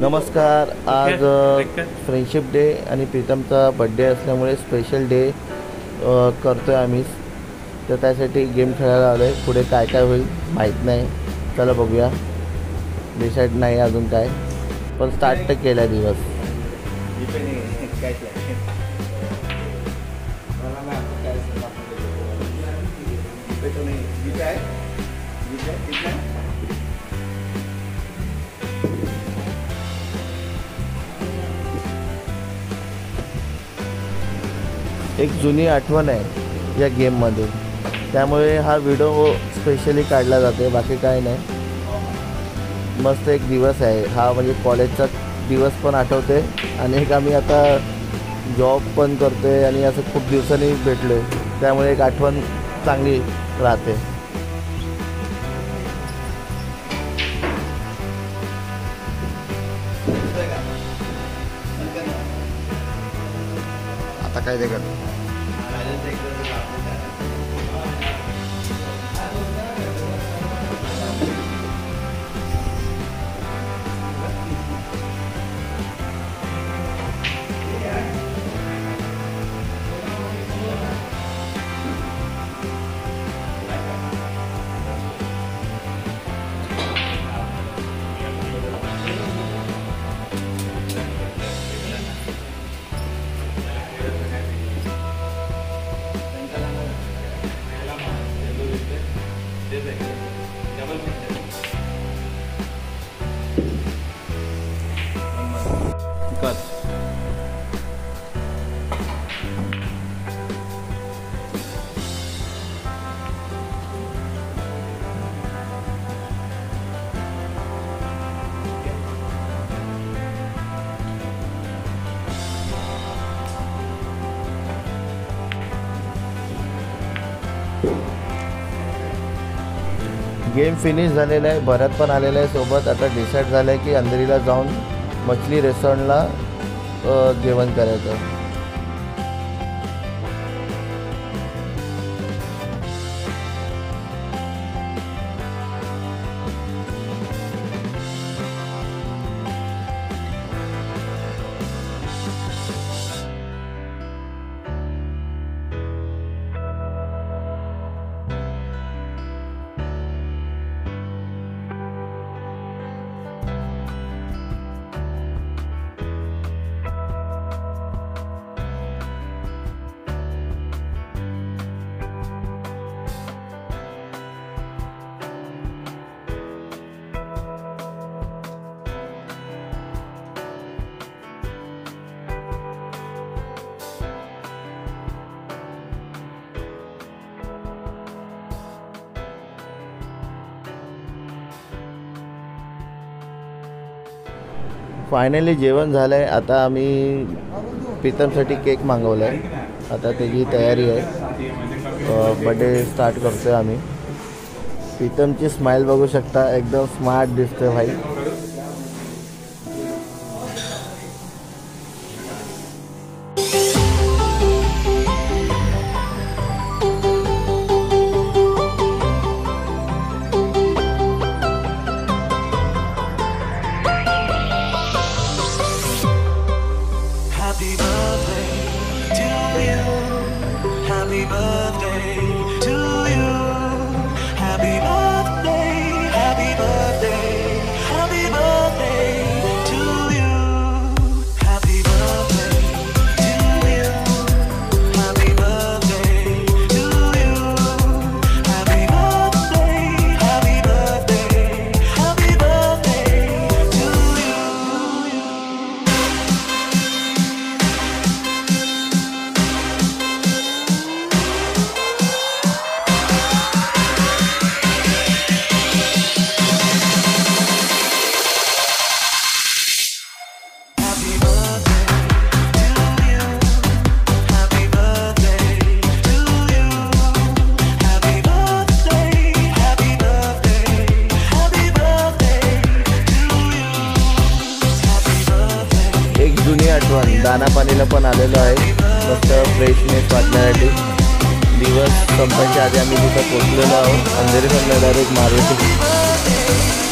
नमस्कार. आज friendship day आणि प्रीतमचा बड्डे असल्यामुळे स्पेशल डे करतो आहे आम्ही. तर त्यासाठी गेम खेळायला आलो आहे. पुढे काय काय होईल माहीत नाही. चला बघूया. डिसाईड नाही अजून काय, पण स्टार्ट तर केला दिवस. एक जुनी आठवण आहे या गेममध्ये, त्यामुळे हा व्हिडिओ स्पेशली काढला जाते. बाकी काय नाही. मस्त एक दिवस आहे हा, म्हणजे कॉलेजचा दिवस पण आठवते आणि एक आम्ही आता जॉब पण करतो आहे आणि असं खूप दिवसांनी भेटलो आहे, त्यामुळे एक आठवण चांगली राहते. आता काय ते कर. गेम फिनिश झालेला आहे. भरत पण आलेला आहे सोबत. आता डिसाईड झालं आहे की अंधेरीला जाऊन मछली रेस्टॉरंटला जेवण करायचं. फायनली जेवण झालं आहे. आता आम्ही प्रीतमसाठी केक मागवला आहे. आता त्याची तयारी आहे. बड्डे स्टार्ट करतो आहे आम्ही. प्रीतमची स्माईल बघू शकता, एकदम स्मार्ट दिसतोय भाई. दानापाणीला पण आलेलो आहे मस्त फ्रेशनेस वाटण्यासाठी. दिवस संपायच्या आधी आम्ही तिथं पोचलेलो आहोत. अंधेरीकडनं डायरेक्ट मारुती.